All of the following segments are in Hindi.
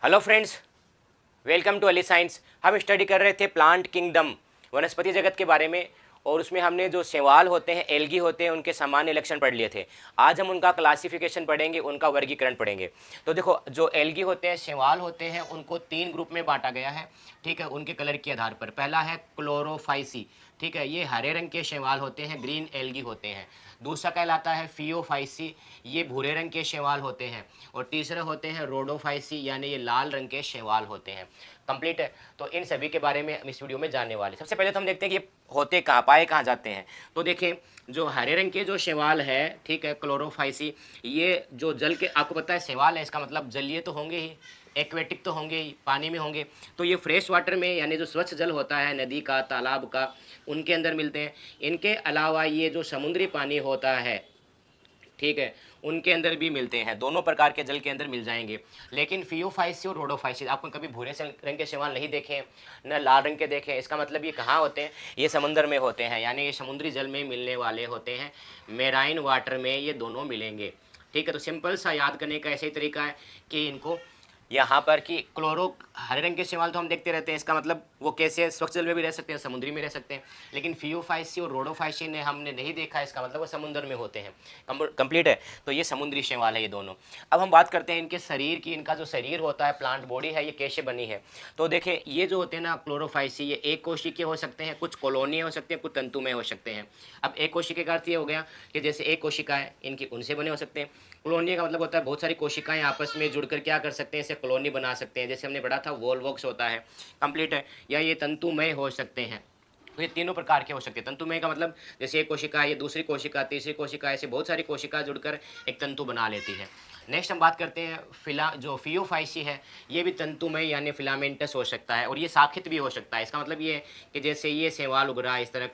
Hello friends, welcome to Ali science. हम स्टडी कर रहे थे प्लांट किंगडम, वनस्पति जगत के बारे में। और उसमें हमने जो शैवाल होते हैं, एल्गी होते हैं, उनके सामान्य लक्षण पढ़ लिए थे। आज हम उनका क्लासिफिकेशन पढ़ेंगे, उनका वर्गीकरण पढ़ेंगे। तो देखो, जो एल्गी होते हैं, शैवाल होते हैं, उनको 3 ग्रुप में बांटा गया है। ठीक है, उनके कलर के आधार पर। पहला है क्लोरोफाइसी। ठीक है, ये हरे रंग के शैवाल होते हैं, ग्रीन एल्गी होते हैं। दूसरा कहलाता है फियोफाइसी, ये भूरे रंग के शैवाल होते हैं। और तीसरे होते हैं रोडोफाइसी, यानी ये लाल रंग के शैवाल होते हैं। कंप्लीट है। तो इन सभी के बारे में हम इस वीडियो में जानने वाले। सबसे पहले तो हम देखते हैं कि ये होते कहाँ, पाए कहाँ जाते हैं। तो देखें, जो हरे रंग के जो शैवाल है, ठीक है, क्लोरोफाइसी, ये जो जल के, आपको पता है शैवाल है, इसका मतलब जलीय तो होंगे ही, एक्वेटिक तो होंगे ही, पानी में होंगे। तो ये फ्रेश वाटर में, यानी जो स्वच्छ जल होता है नदी का, तालाब का, उनके अंदर मिलते हैं। इनके अलावा ये जो समुद्री पानी होता है, ठीक है, उनके अंदर भी मिलते हैं। दोनों प्रकार के जल के अंदर मिल जाएंगे। लेकिन फियोफाइसी और रोडोफाइसी आपको कभी भूरे रंग के शैवाल नहीं देखे हैं, न लाल रंग के देखे हैं। इसका मतलब ये कहाँ होते हैं? ये समुद्र में होते हैं, यानी ये समुद्री जल में मिलने वाले होते हैं। मेराइन वाटर में ये दोनों मिलेंगे। ठीक है, तो सिंपल सा याद करने का ऐसे ही तरीका है कि इनको यहाँ पर कि क्लोरो, हरे रंग के शैवाल तो हम देखते रहते हैं, इसका मतलब वो कैसे स्वच्छ जल में भी रह सकते हैं, समुद्री में रह सकते हैं। लेकिन फियोफाइसी और रोडोफाइसी ने हमने नहीं देखा, इसका मतलब वो समुद्र में होते हैं। कंप्लीट है। तो ये समुद्री शैवाल है ये दोनों। अब हम बात करते हैं इनके शरीर की। इनका जो शरीर होता है, प्लांट बॉडी है, ये कैसे बनी है। तो देखें, ये जो होते हैं ना क्लोरोफाइसी, ये एक कोशिकीय हो सकते हैं, कुछ कॉलोनी हो सकते हैं, कुछ तंतुमय हो सकते हैं। अब एक कोशिकीय का अर्थ ये हो गया कि जैसे एक कोशिका है, इनकी उनसे बने हो सकते हैं। कॉलोनी का मतलब होता है बहुत सारी कोशिकाएं आपस में जुड़कर क्या कर सकते हैं, इसे कॉलोनी बना सकते हैं। जैसे हमने पढ़ा था वॉलवॉक्स होता है। कंप्लीट है। या ये तंतुमय हो सकते हैं। तो ये तीनों प्रकार के हो सकते हैं। तंतुमय का मतलब जैसे एक कोशिका है, ये दूसरी कोशिका, तीसरी कोशिका, ऐसे बहुत सारी कोशिका जुड़कर एक तंतु बना लेती है। नेक्स्ट हम बात करते हैं जो फियोफाइसी है, ये भी तंतुमय यानी फिलामेंटस हो सकता है, और ये शाखित भी हो सकता है। इसका मतलब ये है कि जैसे ये शैवाल उग रहा है इस तरह,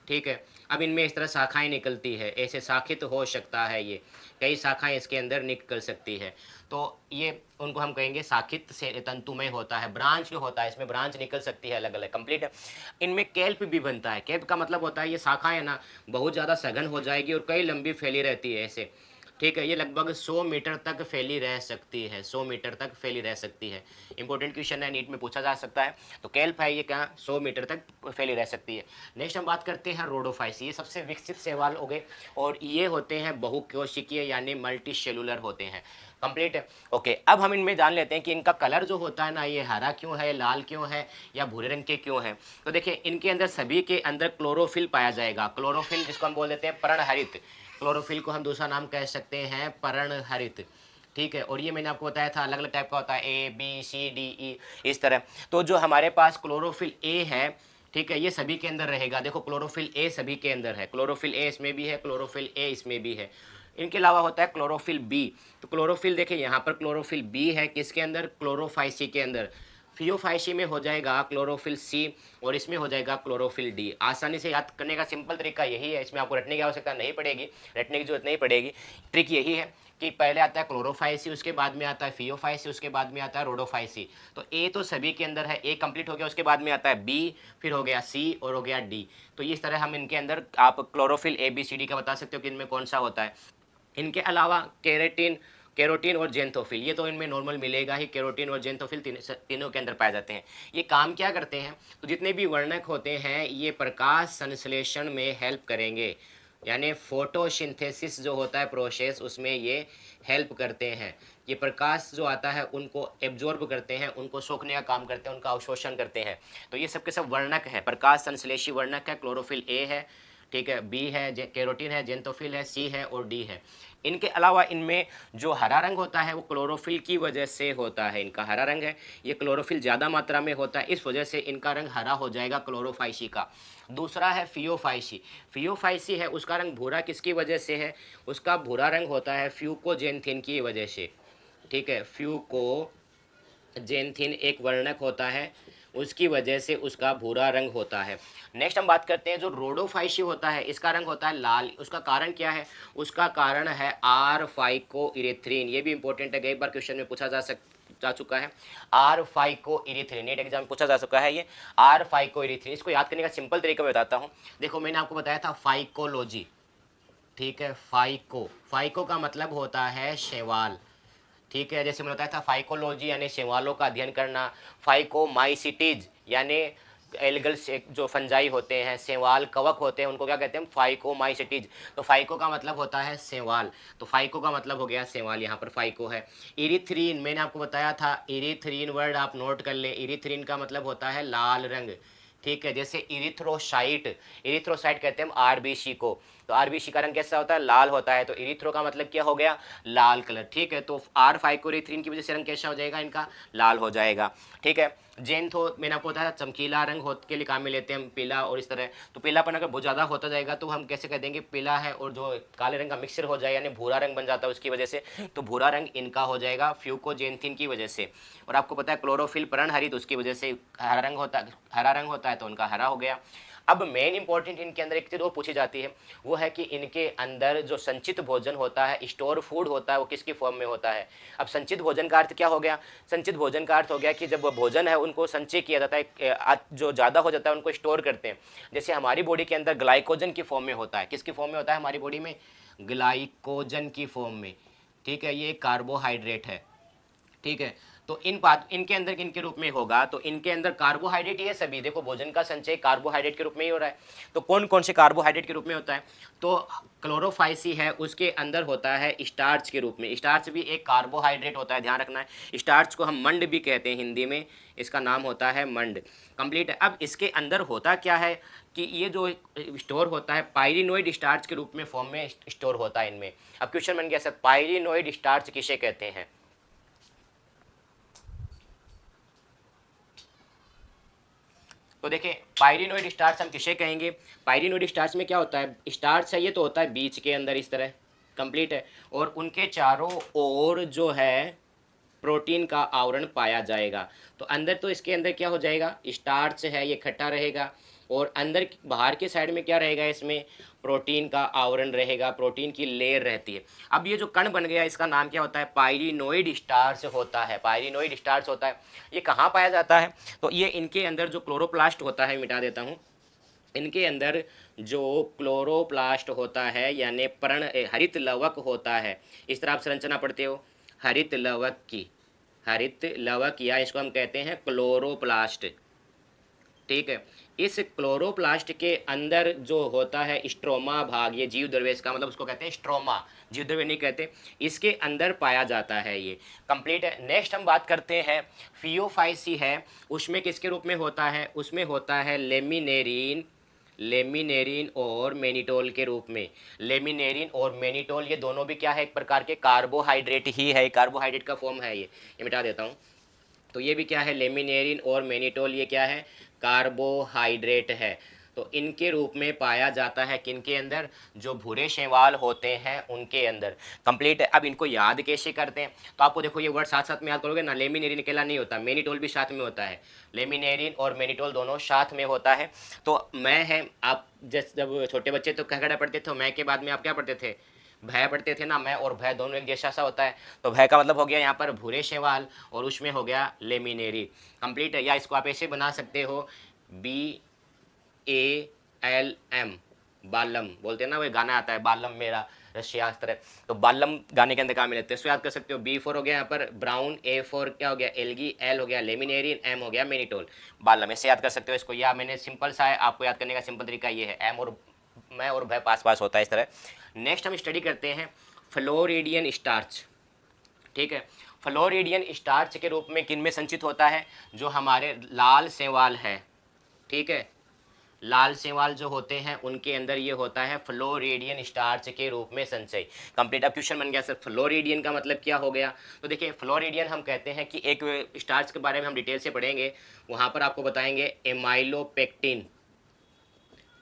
ठीक है, अब इनमें इस तरह शाखाएं निकलती है, ऐसे शाखित हो सकता है। ये कई शाखाएं इसके अंदर निकल सकती है। तो ये उनको हम कहेंगे शाखित से तंतुमय होता है। ब्रांच जो होता है, इसमें ब्रांच निकल सकती है अलग अलग। कंप्लीट है। इनमें कैल्प भी बनता है। कैल्प का मतलब होता है ये शाखाएं ना बहुत ज़्यादा सघन हो जाएगी और कई लंबी फैली रहती है ऐसे। ठीक है, ये लगभग 100 मीटर तक फैली रह सकती है। 100 मीटर तक फैली रह सकती है। इंपॉर्टेंट क्वेश्चन है, नीट में पूछा जा सकता है। तो कैल्प है, ये क्या 100 मीटर तक फैली रह सकती है। नेक्स्ट हम बात करते हैं रोडोफाइसी। ये सबसे विकसित शैवाल हो गए, और ये होते हैं बहुकोशिकीय यानी मल्टी सेलुलर होते हैं। कंप्लीट है। ओके, अब हम इनमें जान लेते हैं कि इनका कलर जो होता है ना, ये हरा क्यों है, लाल क्यों है, या भूरे रंग के क्यों है। तो देखिए, इनके अंदर सभी के अंदर क्लोरोफिल पाया जाएगा। क्लोरोफिल जिसको हम बोल देते हैं पर्णहरित। क्लोरोफिल को हम दूसरा नाम कह सकते हैं पर्णहरित। ठीक है, और ये मैंने आपको बताया था अलग अलग टाइप का होता है, A B C D E इस तरह। तो जो हमारे पास क्लोरोफिल ए है, ठीक है, ये सभी के अंदर रहेगा। देखो, क्लोरोफिल ए सभी के अंदर है, क्लोरोफिल ए इसमें भी है, क्लोरोफिल ए इसमें भी है। इनके अलावा होता है क्लोरोफिल बी। तो क्लोरोफिल देखिए, यहाँ पर क्लोरोफिल बी है, किसके अंदर? क्लोरोफाइसी के अंदर। फियोफाइसी में हो जाएगा क्लोरोफिल सी, और इसमें हो जाएगा क्लोरोफिल डी। आसानी से याद करने का सिंपल तरीका यही है, इसमें आपको रटने की आवश्यकता नहीं पड़ेगी, रटने की जरूरत नहीं पड़ेगी। ट्रिक यही है कि पहले आता है क्लोरोफाइसी, उसके बाद में आता है फियोफाइसी, उसके बाद में आता है रोडोफाइसी। तो ए तो सभी के अंदर है, ए कंप्लीट हो गया, उसके बाद में आता है बी, फिर हो गया सी, और हो गया डी। तो इस तरह हम इनके अंदर आप क्लोरोफिल ABCD का बता सकते हो कि इनमें कौन सा होता है। इनके अलावा कैरोटीन और जेंथोफिल, ये तो इनमें नॉर्मल मिलेगा ही। कैरोटीन और जेंथोफिल तीनों के अंदर पाए जाते हैं। ये काम क्या करते हैं? तो जितने भी वर्णक होते हैं, ये प्रकाश संश्लेषण में हेल्प करेंगे, यानी फोटोसिंथेसिस जो होता है प्रोसेस, उसमें ये हेल्प करते हैं। ये प्रकाश जो आता है उनको एब्जॉर्ब करते हैं, उनको सोखने का काम करते हैं, उनका अवशोषण करते हैं। तो ये सब के सब वर्णक है, प्रकाश संश्लेषी वर्णक है। क्लोरोफिल ए है, ठीक है, बी है, कैरोटीन है, जेंथोफिल है, सी है, और डी है। इनके अलावा इनमें जो हरा रंग होता है वो क्लोरोफिल की वजह से होता है। इनका हरा रंग है, ये क्लोरोफिल ज़्यादा मात्रा में होता है, इस वजह से इनका रंग हरा हो जाएगा क्लोरोफाइसी का। दूसरा है फियोफाइसी। फियोफाइसी है, उसका रंग भूरा किसकी वजह से है? उसका भूरा रंग होता है फ्यूकोजेंथिन की वजह से। ठीक है, फ्यूकोजेंथिन एक वर्णक होता है, उसकी वजह से उसका भूरा रंग होता है। नेक्स्ट हम बात करते हैं जो रोडोफाइसी होता है, इसका रंग होता है लाल। उसका कारण क्या है? उसका कारण है आर फाइको इरेथ्रिन। ये भी इंपॉर्टेंट है, कई बार क्वेश्चन में पूछा जा चुका है। आर फाइको इरेथ्रिन नेट एग्जाम में पूछा जा चुका है। ये आर फाइको इरेथ्रिन, इसको याद करने का सिंपल तरीका मैं बताता हूँ। देखो, मैंने आपको बताया था फाइकोलॉजी, ठीक है, फाइको का मतलब होता है शैवाल। ठीक है, जैसे मैंने बताया था फाइकोलॉजी यानी शैवालों का अध्ययन करना, फाइकोमाइसिटीज यानी एल्गल से जो फंजाई होते हैं, शैवाल कवक होते हैं, उनको क्या कहते हैं, फाइकोमाइसिटीज। तो फाइको का मतलब होता है शैवाल, तो फाइको का मतलब हो गया शैवाल, यहाँ पर फाइको है। इरिथ्रीन मैंने आपको बताया था, इरिथ्रीन वर्ड आप नोट कर ले, इरिथ्रीन का मतलब होता है लाल रंग। ठीक है, जैसे इरिथ्रोसाइट, इरिथ्रोसाइट कहते हैं आरबीसी को, तो आरबीसी का रंग कैसा होता है, लाल होता है, तो इरिथ्रो का मतलब क्या हो गया, लाल कलर। ठीक है, तो आर फाइकोरिथ्रिन की वजह से रंग कैसा हो जाएगा, इनका लाल हो जाएगा। ठीक है, जेंथो मैंने आपको बताया चमकीला रंग हो के लिए काम में लेते हैं हम पीला और इस तरह, तो पीलापन अगर बहुत ज़्यादा होता जाएगा तो हम कैसे कह देंगे पीला है, और जो काले रंग का मिक्सचर हो जाए यानी भूरा रंग बन जाता है उसकी वजह से, तो भूरा रंग इनका हो जाएगा फ्यूकोजेंथिन की वजह से। और आपको पता है क्लोरोफिल पर्णहरित, उसकी वजह से हरा रंग होता है, हरा रंग होता है तो उनका हरा हो गया। अब मेन इंपॉर्टेंट इनके अंदर एक चीज़ वो पूछी जाती है, वो है कि इनके अंदर जो संचित भोजन होता है, स्टोर फूड होता है, वो किसकी फॉर्म में होता है। अब संचित भोजन का अर्थ क्या हो गया, संचित भोजन का अर्थ हो गया कि जब वो भोजन है उनको संचय किया जाता है, जो ज़्यादा हो जाता है उनको स्टोर करते हैं। जैसे हमारी बॉडी के अंदर ग्लाइकोजन की फॉर्म में होता है, किसकी फॉर्म में होता है हमारी बॉडी में, ग्लाइकोजन की फॉर्म में। ठीक है, ये कार्बोहाइड्रेट है। ठीक है, तो इनके अंदर किनके रूप में होगा, तो इनके अंदर कार्बोहाइड्रेट, ये सभी देखो भोजन का संचय कार्बोहाइड्रेट के रूप में ही हो रहा है। तो कौन कौन से कार्बोहाइड्रेट के रूप में होता है, तो क्लोरोफाइसी है, उसके अंदर होता है स्टार्च के रूप में। स्टार्च भी एक कार्बोहाइड्रेट होता है, ध्यान रखना है। स्टार्च को हम मंड भी कहते हैं हिंदी में, इसका नाम होता है मंड। कंप्लीट है। अब इसके अंदर होता क्या है कि ये जो स्टोर होता है पायरिनोइड स्टार्च के रूप में फॉर्म में स्टोर होता है इनमें। अब क्वेश्चन बन गया सर, पायरिनोइड स्टार्च किसे कहते हैं। तो देखिए पायरिनोइड स्टार्च हम किसे कहेंगे, पायरिनोइड स्टार्च में क्या होता है, स्टार्च है ये तो होता है बीच के अंदर इस तरह, कंप्लीट है, और उनके चारों ओर जो है प्रोटीन का आवरण पाया जाएगा। तो अंदर तो इसके अंदर क्या हो जाएगा, स्टार्च है ये खट्टा रहेगा, और अंदर बाहर के साइड में क्या रहेगा, इसमें प्रोटीन का आवरण रहेगा, प्रोटीन की लेयर रहती है। अब ये जो कण बन गया इसका नाम क्या होता है, पायरिनोइड स्टार्च होता है, पायरिनोइड स्टार्च होता है। ये कहाँ पाया जाता है, तो ये इनके अंदर जो क्लोरोप्लास्ट होता है, मिटा देता हूँ, इनके अंदर जो क्लोरोप्लास्ट होता है यानी हरित लवक होता है, इस तरह आप संरचना पढ़ते हो हरित लवक की, हरित लवक या इसको हम कहते हैं क्लोरोप्लास्ट। ठीक है, इस क्लोरोप्लास्ट के अंदर जो होता है स्ट्रोमा भाग, ये जीव द्रव्य, इसका मतलब उसको कहते हैं स्ट्रोमा, जीव द्रव्य नहीं कहते, इसके अंदर पाया जाता है ये। कंप्लीट है। नेक्स्ट हम बात करते हैं फियोफाइसी है, उसमें किसके रूप में होता है, उसमें होता है लेमिनेरिन, लेमिनेरिन और मेनिटोल के रूप में। लेमिनेरिन और मेनिटोल ये दोनों भी क्या है, एक प्रकार के कार्बोहाइड्रेट ही है, कार्बोहाइड्रेट का फॉर्म है ये मिटा देता हूँ। तो ये भी क्या है, लेमिनेरिन और मेनिटोल ये क्या है, कार्बोहाइड्रेट है। तो इनके रूप में पाया जाता है किनके अंदर, जो भूरे शैवाल होते हैं उनके अंदर। कंप्लीट है। अब इनको याद कैसे करते हैं, तो आपको देखो ये वर्ड साथ साथ में याद करोगे ना, लेमिनेरिन अकेला नहीं होता, मेनिटोल भी साथ में होता है, लेमिनेरिन और मेनिटोल दोनों साथ में होता है। तो मैं है, आप जब छोटे बच्चे तो कहकड़ा पढ़ते थे, मैं के बाद में आप क्या पढ़ते थे, भय पढ़ते थे ना, मैं और भय दोनों एक जैसा सा होता है, तो भय का मतलब हो गया यहाँ पर भूरे शैवाल और उसमें हो गया लेमिनेरी। कंप्लीट है। या इसको आप ऐसे बना सकते हो BALM, बालम बोलते हैं ना, वो गाना आता है बालम मेरा रशियास्त्र, तो बालम गाने के अंदर काम लेते हैं, इसको याद कर सकते हो। B4 हो गया यहाँ पर ब्राउन, A4 क्या हो गया एल्गी, L हो गया लेमिनेरिन, M हो गया मेनिटोल, बालम, ऐसे याद कर सकते हो इसको। या मैंने सिंपल सा है, आपको याद करने का सिंपल तरीका ये है, M और मैं और भय पास पास होता है इस तरह। नेक्स्ट हम स्टडी करते हैं फ्लोरिडियन स्टार्च। ठीक है, फ्लोरिडियन स्टार्च के रूप में किन में संचित होता है, जो हमारे लाल शैवाल है। ठीक है, लाल शैवाल जो होते हैं उनके अंदर ये होता है फ्लोरिडियन स्टार्च के रूप में संचय। कंप्लीट। अब क्वेश्चन बन गया सर फ्लोरिडियन का मतलब क्या हो गया, तो देखिए फ्लोरिडियन हम कहते हैं कि एक स्टार्च के बारे में हम डिटेल से पढ़ेंगे, वहाँ पर आपको बताएंगे एमाइलोपेक्टिन,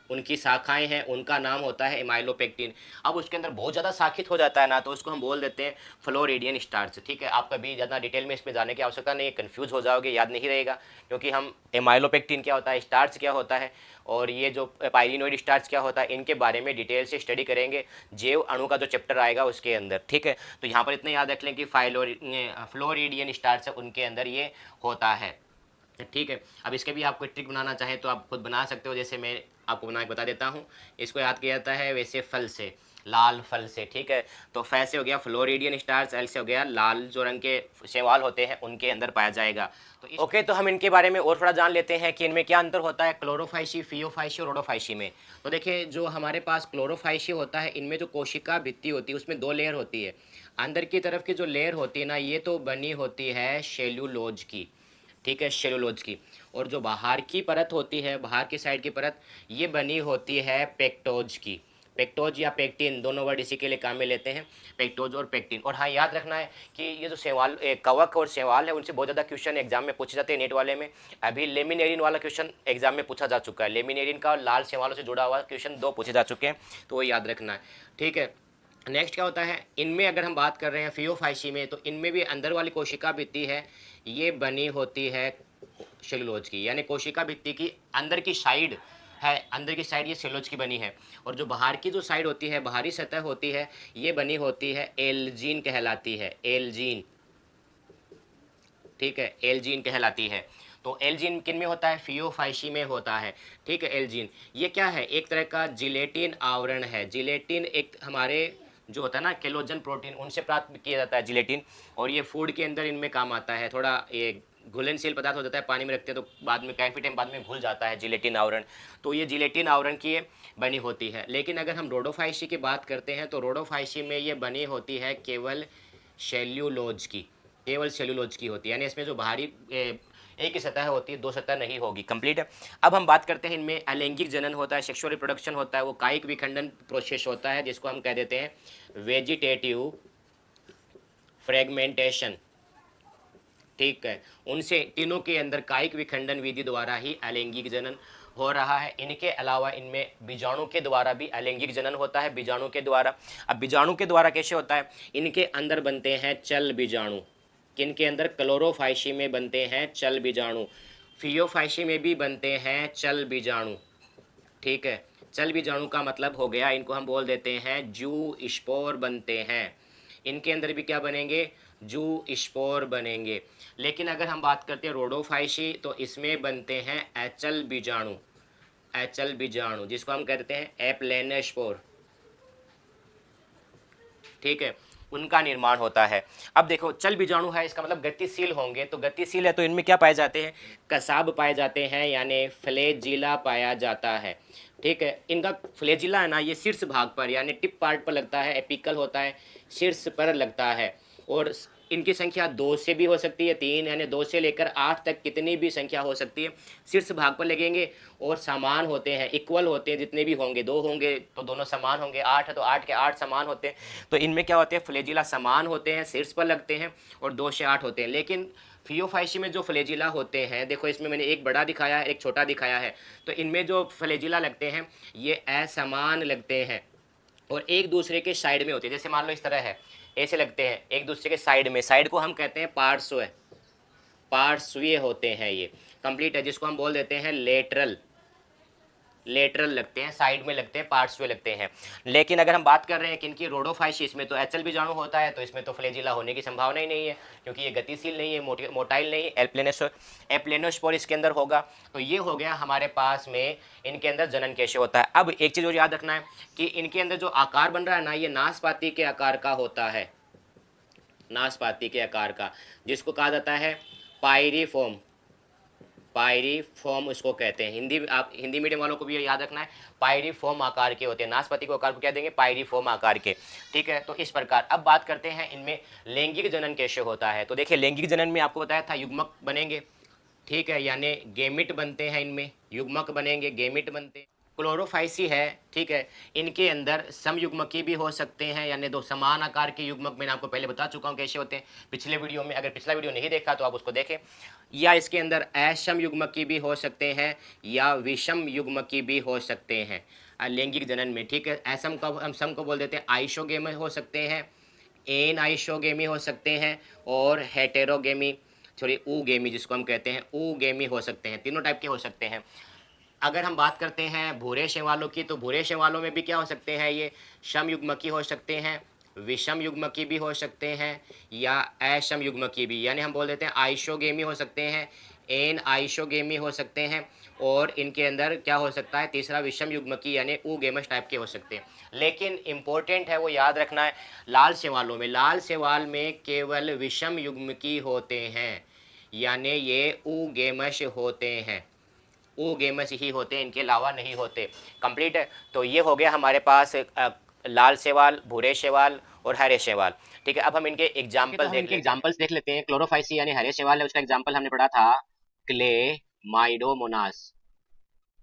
उनकी शाखाएं हैं, उनका नाम होता है एमाइलोपेक्टिन। अब उसके अंदर बहुत ज़्यादा शाखित हो जाता है ना, तो उसको हम बोल देते हैं फ्लोरिडियन स्टार्च। ठीक है, आप कभी ज़्यादा डिटेल में इसमें जाने की आवश्यकता नहीं है, कन्फ्यूज़ हो जाओगे, याद नहीं रहेगा, क्योंकि हम एमाइलोपेक्टिन क्या होता है, स्टार्च क्या होता है, और ये जो पायरिनोइड स्टार्च क्या होता है, इनके बारे में डिटेल से स्टडी करेंगे जैव अणु का जो चैप्टर आएगा उसके अंदर। ठीक है, तो यहाँ पर इतना याद रख लें कि फ्लोरिडियन स्टार्च उनके अंदर ये होता है। ठीक है, अब इसके भी आपको ट्रिक बनाना चाहे तो आप खुद बना सकते हो, जैसे मैं आपको बना के बता देता हूँ। इसको याद किया जाता है वैसे फल से, लाल फल से, ठीक है। तो फै से हो गया फ्लोरिडियन स्टार्स, एल से हो गया लाल जो रंग के शैवाल होते हैं उनके अंदर पाया जाएगा। तो ओके, तो हम इनके बारे में और थोड़ा जान लेते हैं कि इनमें क्या अंतर होता है क्लोरोफाइशी, फियोफाइशी और रोडोफाइशी में। तो देखिए, जो हमारे पास क्लोरोफाइशी होता है, इनमें जो कोशिका भित्ति होती है उसमें दो लेयर होती है। अंदर की तरफ की जो लेयर होती है ना, ये तो बनी होती है सेल्यूलोज की, ठीक है, सेलुलोज की। और जो बाहर की परत होती है, बाहर की साइड की परत, ये बनी होती है पेक्टोज की। पेक्टोज या पेक्टिन, दोनों वर्ड इसी के लिए काम में लेते हैं, पेक्टोज और पेक्टिन। और हाँ, याद रखना है कि ये जो शैवाल, कवक और शैवाल है, उनसे बहुत ज़्यादा क्वेश्चन एग्जाम में पूछे जाते हैं नेट वाले में। अभी लेमिनेरिन वाला क्वेश्चन एग्जाम में पूछा जा चुका है, लेमिनेरिन का और लाल शैवालों से जुड़ा हुआ क्वेश्चन 2 पूछे जा चुके हैं, तो वो याद रखना है, ठीक है। नेक्स्ट क्या होता है, इनमें अगर हम बात कर रहे हैं फियोफाइशी में, तो इनमें भी अंदर वाली कोशिका भित्ति है, ये बनी होती है सेलुलोज की, यानी कोशिका भित्ति की अंदर की साइड है, अंदर की साइड ये सेलुलोज की बनी है। और जो बाहर की जो साइड होती है, बाहरी सतह होती है, ये बनी होती है एल्जीन कहलाती है, एल्जीन, ठीक है, एल्जीन कहलाती है। तो एल्जीन किन में होता है, फियोफाइशी में होता है, ठीक है। एल्जीन ये क्या है, एक तरह का जिलेटिन आवरण है। जिलेटिन एक हमारे जो होता है ना कोलेजन प्रोटीन, उनसे प्राप्त किया जाता है जिलेटिन, और ये फूड के अंदर इनमें काम आता है। थोड़ा ये घुलनशील पदार्थ हो जाता है, पानी में रखते हैं तो बाद में काफ़ी टाइम बाद में घुल जाता है जिलेटिन आवरण। तो ये जिलेटिन आवरण की बनी होती है। लेकिन अगर हम रोडोफाइशी की बात करते हैं, तो रोडोफाइशी में ये बनी होती है केवल सेल्यूलोज की, केवल सेल्यूलोज की होती है, यानी इसमें जो बाहरी एक ही सतह होती है, 2 सतह नहीं होगी। कंप्लीट है। अब हम बात करते हैं इनमें अलैंगिक जनन होता है, सेक्सुअल रिप्रोडक्शन होता है, वो कायिक विखंडन प्रोसेस होता है, जिसको हम कह देते हैं वेजिटेटिव फ्रेगमेंटेशन, ठीक है। उनसे तीनों के अंदर कायिक विखंडन विधि द्वारा ही अलैंगिक जनन हो रहा है। इनके अलावा इनमें बीजाणु के द्वारा भी अलैंगिक जनन होता है, बीजाणु के द्वारा। अब बीजाणु के द्वारा कैसे होता है, इनके अंदर बनते हैं चल बीजाणु, किनके अंदर, क्लोरोफाइशी में बनते हैं चल बीजाणु, फियोफाइशी में भी बनते हैं चल बीजाणु, ठीक है। चल बीजाणु का मतलब हो गया, इनको हम बोल देते हैं जू स्पोर बनते हैं। इनके अंदर भी क्या बनेंगे, जू स्पोर बनेंगे। लेकिन अगर हम बात करते हैं रोडोफाइशी, तो इसमें बनते हैं एचल बीजाणु, एचल बीजाणु, जिसको हम कहते हैं एप्लेनोस्पोर, ठीक है, उनका निर्माण होता है। अब देखो, चल बीजाणु है, इसका मतलब गतिशील होंगे, तो गतिशील है तो इनमें क्या पाए जाते हैं, कसाब पाए जाते हैं, यानी फ्लैजिला पाया जाता है, ठीक है। इनका फ्लैजिला है ना, ये शीर्ष भाग पर यानी टिप पार्ट पर लगता है, एपिकल होता है, शीर्ष पर लगता है। और इनकी संख्या 2 से भी हो सकती है, 3, यानी 2 से लेकर 8 तक कितनी भी संख्या हो सकती है, शीर्ष भाग पर लगेंगे। और समान होते हैं, इक्वल होते हैं, जितने भी होंगे, 2 होंगे तो दोनों समान होंगे, 8 है तो 8 के 8 समान होते हैं। तो इनमें क्या होते हैं, फ्लैजिला समान होते हैं, शीर्ष पर लगते हैं, और 2 से 8 होते हैं। लेकिन फियोफाइशी में जो फ्लैजिला होते हैं, देखो इसमें मैंने एक बड़ा दिखाया है, एक छोटा दिखाया है, तो इनमें जो फ्लैजिला लगते हैं ये असमान लगते हैं और एक दूसरे के साइड में होते हैं। जैसे मान लो इस तरह है, ऐसे लगते हैं एक दूसरे के साइड में, साइड को हम कहते हैं पार्श्व, पार्श्वीय होते हैं ये, कंप्लीट है, जिसको हम बोल देते हैं लेटरल, लेटरल लगते हैं, साइड में लगते हैं, पार्ट्स में लगते हैं। लेकिन अगर हम बात कर रहे हैं कि इनकी रोडोफाइशी, इसमें तो एचएल बीजाणु होता है, तो इसमें तो फ्लैजिला होने की संभावना ही नहीं है, क्योंकि ये गतिशील नहीं है, मोटाइल नहीं है, एप्लेनोस्पोर इसके अंदर होगा। तो ये हो गया हमारे पास में इनके अंदर जनन कैसे होता है। अब एक चीज़ और याद रखना है कि इनके अंदर जो आकार बन रहा है ना, ये नाशपाती के आकार का होता है, नाशपाती के आकार का, जिसको कहा जाता है पायरीफॉर्म, पायरीफॉर्म उसको कहते हैं। हिंदी, आप हिंदी मीडियम वालों को भी याद रखना है, पायरीफॉर्म आकार के होते हैं, नाशपाती को आकार को क्या देंगे, पायरीफॉर्म आकार के, ठीक है। तो इस प्रकार अब बात करते हैं इनमें लैंगिक जनन कैसे होता है। तो देखिए, लैंगिक जनन में आपको बताया था युग्मक बनेंगे, ठीक है, यानी गेमिट बनते हैं, इनमें युग्मक बनेंगे, गेमिट बनते हैं। क्लोरोफाइसी है, ठीक है, इनके अंदर समयुग्मकी भी हो सकते हैं, यानी 2 समान आकार के युग्मक, मैंने आपको पहले बता चुका हूँ कैसे होते हैं पिछले वीडियो में, अगर पिछला वीडियो नहीं देखा तो आप उसको देखें। या इसके अंदर असम युग्मकी भी हो सकते हैं या विषम युग्मकी भी हो सकते हैं लैंगिक जनन में, ठीक है। असम का हम सम को बोल देते हैं आइसोगेमी हो सकते हैं, एन आइसोगेमी हो सकते हैं, और हेटेरोगेमी, सॉरी ऊगेमी जिसको हम कहते हैं, ऊगेमी हो सकते हैं, तीनों टाइप के हो सकते हैं। अगर हम बात करते हैं भूरे शैवालों की, तो भूरे शैवालों में भी क्या हो सकते हैं, ये समयुग्मकी हो सकते हैं, विषम युग्मकी भी हो सकते हैं, या असम युग्मकी भी, यानी हम बोल देते हैं आइसोगेमी हो सकते हैं, एन आइसोगेमी हो सकते हैं, और इनके अंदर क्या हो सकता है, तीसरा विषम युग्मकी यानी ऊगेमस टाइप के हो सकते हैं। लेकिन इम्पोर्टेंट है वो याद रखना है, लाल शैवालों में, लाल शैवाल में केवल विषम युग्मकी होते हैं, यानी ये ऊगेमस होते हैं, ऊगेमस ही होते हैं, इनके अलावा नहीं होते। कंप्लीट है। तो ये हो गया हमारे पास लाल शैवाल, भूरे शैवाल और हरे शैवाल। ठीक है, अब हम इनके एग्जाम्पल देख लेते हैं। एग्जाम्पल्स देख लेते हैं। क्लोरोफाइसी यानी हरे शैवाल है, उसका एग्जाम्पल हमने पढ़ा था क्लेमाइडोमोनास।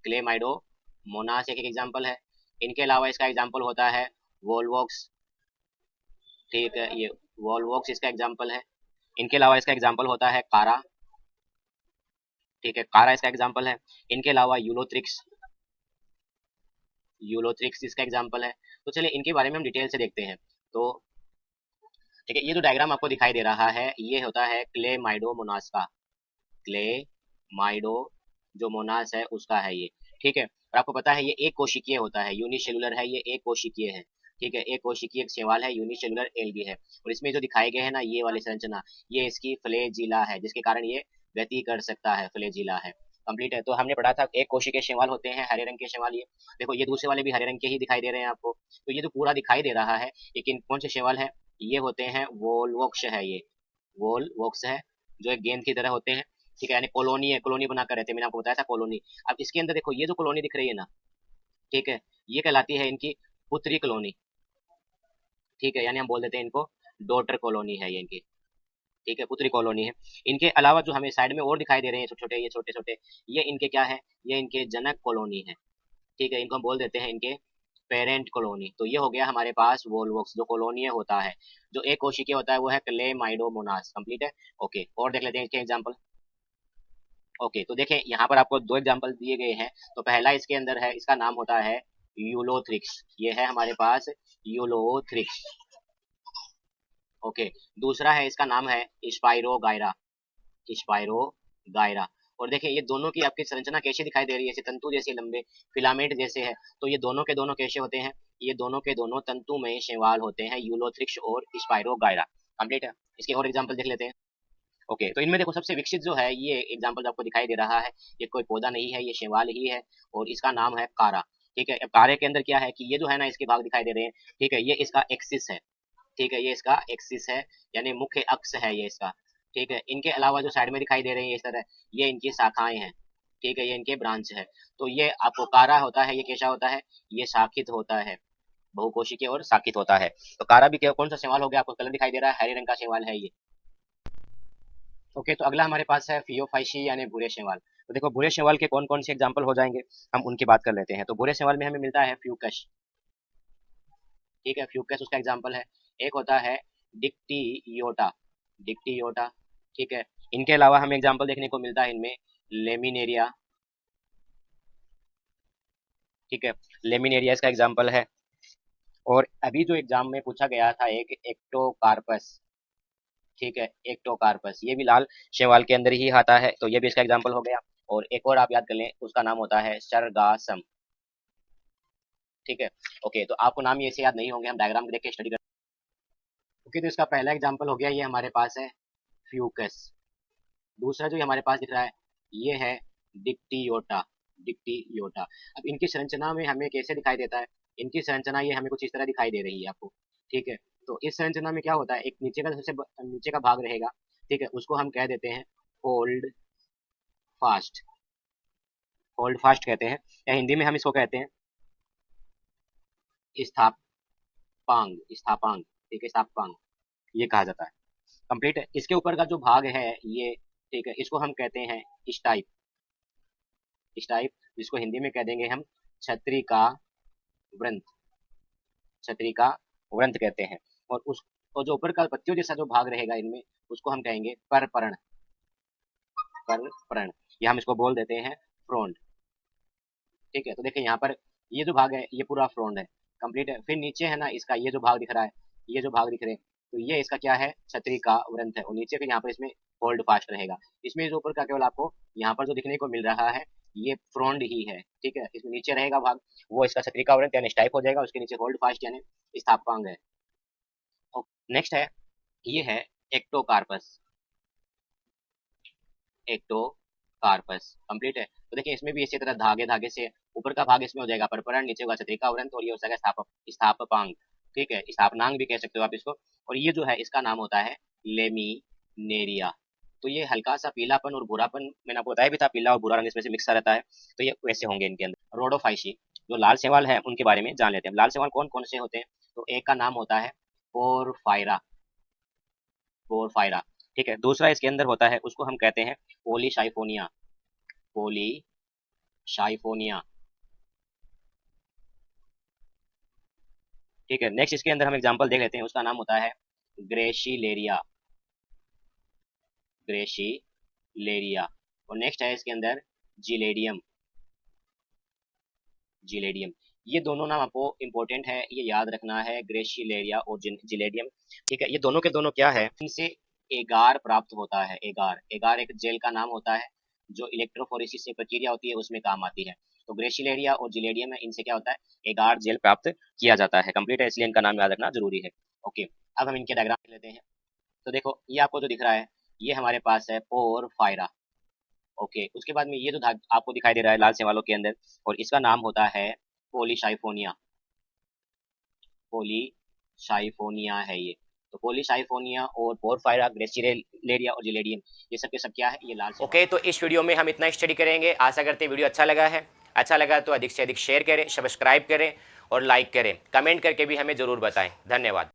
क्लेमाइडोमोनास एक एग्जाम्पल है। इनके अलावा इसका एग्जाम्पल होता है वोल्वोक्स। ठीक है, ये वोल्वोक्स इसका एग्जाम्पल है। इनके अलावा इसका एग्जाम्पल होता है कारा। ठीक है, कारा इसका एग्जाम्पल है। इनके अलावा यूलोथ्रिक्स, यूलोथ्रिक्स इसका एग्जाम्पल है। तो चलिए इनके बारे में हम डिटेल से देखते हैं। तो ठीक है, ये जो डायग्राम आपको दिखाई दे रहा है ये होता है क्लेमाइडोमोनास का। क्लेमाइडो जो मोनास है उसका है ये। ठीक है, और आपको पता है ये एक कोशिकीय होता है, यूनिसेलुलर है, ये एक कोशिकीय है। ठीक है, एक कोशिकीय शैवाल है, यूनिसेलुलर एल्गी है। और इसमें जो दिखाए गए हैं ना ये वाली संरचना, ये इसकी फ्लैजिला है, जिसके कारण ये गति कर सकता है, फ्लैजिला है। कंप्लीट है। तो हमने पढ़ा था एक कोशिकीय शैवाल होते हैं, हरे रंग के शैवाल। ये देखो, ये दूसरे वाले भी हरे रंग के ही दिखाई दे रहे हैं आपको। तो ये जो पूरा दिखाई दे रहा है ये किन कौन से शैवाल है, ये होते हैं वोल्वोक्स है, ये वोल्वोक्स है, जो एक गेंद की तरह होते हैं। ठीक है, यानी कॉलोनी है, कॉलोनी बना कर रहते हैं, मैंने आपको बताया था कॉलोनी। अब इसके अंदर देखो ये जो कॉलोनी दिख रही है ना, ठीक है, ये कहलाती है इनकी पुत्री कॉलोनी। ठीक है, यानी हम बोल देते हैं इनको डॉटर कॉलोनी है ये इनकी। ठीक है, पुत्री कॉलोनी है। इनके अलावा जो हमें साइड में और दिखाई दे रहे हैं छोटे छोटे, ये छोटे छोटे, ये इनके क्या है, ये इनके जनक कॉलोनी है। ठीक है, इनको हम बोल देते हैं इनके पेरेंट कॉलोनी। तो ये हो गया हमारे पास वोल्वोक्स जो कॉलोनी होता है। जो एक कोशिकीय होता है वो है क्लेमाइडोमोनास। कंप्लीट है। ओके, और देख लेते हैं इसके एग्जाम्पल। ओके, तो देखें यहाँ पर आपको दो एग्जांपल दिए गए हैं। तो पहला इसके अंदर है, इसका नाम होता है यूलोथ्रिक्स, ये है हमारे पास यूलोथ्रिक्स। ओके, दूसरा है इसका नाम है स्पाइरोगायरा, स्पाइरोगायरा। और देखिए ये दोनों की आपकी संरचना कैसे दिखाई दे रही है, ऐसे तंतु जैसे लंबे फिलामेंट जैसे है। तो ये दोनों के दोनों कैसे होते हैं, ये दोनों के दोनों तंतु में शैवाल होते हैं, यूलोथ्रिक्स और स्पाइरोगायरा। कंप्लीट है। इसके और एग्जांपल देख लेते हैं। ओके, तो इनमें देखो सबसे विकसित जो है ये एग्जांपल आपको दिखाई दे रहा है, ये कोई पौधा नहीं है, ये शैवाल ही है, और इसका नाम है कारा। ठीक है, अब कारे के अंदर क्या है कि ये जो है ना इसके भाग दिखाई दे रहे हैं। ठीक है, ये इसका एक्सिस है। ठीक है, ये इसका एक्सिस है, यानी मुख्य अक्ष है ये इसका। ठीक है, इनके अलावा जो साइड में दिखाई दे रही है इस तरह, ये इनकी शाखाएं हैं। ठीक है, ये इनके ब्रांच है। तो ये आपको कारा होता है, ये कैसा होता है, ये शाखित होता है, बहुकोशिकीय और शाखित होता है। तो कारा भी कौन सा शैवाल हो गया, आपको कलर दिखाई दे रहा है, हरे रंग का शैवाल है ये। ओके, तो अगला हमारे पास है फियोफाइसी यानी भूरे शैवाल। तो देखो भूरे शैवाल के कौन कौन से एग्जांपल हो जाएंगे, हम उनकी बात कर लेते हैं। तो भूरे शैवाल में हमें मिलता है फ्यूकस। ठीक है, फ्यूकस उसका एग्जांपल है। एक होता है डिक्टियोटा, डिक्टियोटा। ठीक है, इनके अलावा हमें एग्जांपल देखने को मिलता है इनमें लेमिनेरिया। ठीक है, लेमिनेरिया इसका एग्जांपल है। और अभी जो एग्जाम में पूछा गया था एक एक्टोकार्पस। ठीक है, एक्टोकार्पस ये भी लाल शैवाल के अंदर ही आता है, तो ये भी इसका एग्जांपल हो गया। और एक और आप याद कर लें, उसका नाम होता है सरगासम। ठीक है। ओके, तो आपको नाम ये ऐसे याद नहीं होंगे, हम डायग्राम देख के स्टडी कर। ओके, तो इसका पहला एग्जांपल हो गया, ये हमारे पास है फ्यूकस। दूसरा जो ये हमारे पास दिख रहा है ये है डिक्टियोटा, डिक्टियोटा। अब इनकी संरचना में हमें कैसे दिखाई देता है, इनकी संरचना ये हमें कुछ इस तरह दिखाई दे रही है आपको। ठीक है, तो इस संरचना में क्या होता है, एक नीचे का नीचे का भाग रहेगा। ठीक है, उसको हम कह देते हैं होल्ड फास्ट, होल्ड फास्ट कहते हैं, या हिंदी में हम इसको कहते हैं स्थापांग, स्थापांग। ठीक है, स्थापांग ये कहा जाता है। कंप्लीट है। इसके ऊपर का जो भाग है ये, ठीक है, इसको हम कहते हैं स्टाइप, स्टाइप, जिसको हिंदी में कह देंगे हम छतरी का व्रंत, छतरी का व्रंत कहते हैं। और उस, और जो ऊपर का पत्तियों जैसा जो भाग रहेगा इनमें, उसको हम कहेंगे परपर्ण, परपर्ण, या हम इसको बोल देते हैं फ्रोंड। ठीक है, तो देखिए यहाँ पर ये जो भाग है ये पूरा फ्रोंड है। कंप्लीट है। फिर नीचे है ना इसका ये जो भाग दिख रहा है, ये जो भाग दिख रहे हैं, तो ये इसका क्या है, छतरी का व्रंत है। और नीचे के यहाँ पर इसमें होल्ड फास्ट रहेगा। इसमें जो ऊपर का केवल आपको यहाँ पर जो दिखने को मिल रहा है ये फ्रोंड ही है। ठीक है, इसमें नीचे रहेगा भाग, वो इसका छतरी का व्रंत यानी स्टाइप हो जाएगा, उसके नीचे होल्ड फास्ट यानी स्थापांग है। नेक्स्ट है, ये है एक्टोकार्पस, एक्टो कार्पस। कंप्लीट है। तो देखिए इसमें भी इसी तरह धागे धागे से ऊपर का भाग इसमें हो जाएगा परपरण, नीचे होगा छत्रिका वृंत और ये हो जाएगा स्थापपांग। ठीक है, स्थापनांग भी कह सकते हो आप इसको। और ये जो है इसका नाम होता है लेमिनेरिया। तो ये हल्का सा पीलापन और भूरापन, मैंने आपको बताया भी था, पीला और भूरा रंग इसमें से मिक्स रहता है। तो ये वैसे होंगे इनके अंदर। रोडोफाइसी जो लाल शैवाल है उनके बारे में जान लेते हैं। लाल शैवाल कौन कौन से होते हैं? तो एक का नाम होता है पोरफायरा, पोरफायरा। ठीक है, दूसरा इसके अंदर होता है, उसको हम कहते हैं पोलीसाइफोनिया, पोलीसाइफोनिया। ठीक है, नेक्स्ट इसके अंदर हम एग्जांपल देख लेते हैं, उसका नाम होता है ग्रेशिलेरिया, ग्रेशिलेरिया। और नेक्स्ट है इसके अंदर जिलेडियम, जिलेडियम। ये दोनों नाम आपको इंपॉर्टेंट है, ये याद रखना है, ग्रेशिलेरिया और जिलेडियम। ठीक है, ये दोनों के दोनों क्या है, इनसे एगार प्राप्त होता है। एगार, एगार एक जेल का नाम होता है जो इलेक्ट्रोफोरेसिस से प्रक्रिया होती है उसमें काम आती है। तो ग्रेशिलेरिया और जिलेडियम है, इनसे क्या होता है, एगार जेल प्राप्त किया जाता है। कंप्लीट है, इसलिए इनका नाम याद रखना जरूरी है। ओके, अब हम इनके डायग्राम लेते हैं। तो देखो ये आपको जो दिख रहा है ये हमारे पास है पोरफायरा। ओके, उसके बाद में ये जो आपको दिखाई दे रहा है लाल शैवालों के अंदर, और इसका नाम होता है पोलीसाइफोनिया, पोलीसाइफोनिया है ये। तो पोलीसाइफोनिया और पोरफायरा, ग्रेसिलेरिया और जिलेडियम, ये सब के सब क्या है, ये लाल शैवाल। ओके, तो इस वीडियो में हम इतना स्टडी करेंगे। आशा करते हैं वीडियो अच्छा लगा है। अच्छा लगा तो अधिक से अधिक शेयर करें, सब्सक्राइब करें और लाइक करें। कमेंट करके भी हमें ज़रूर बताएं। धन्यवाद।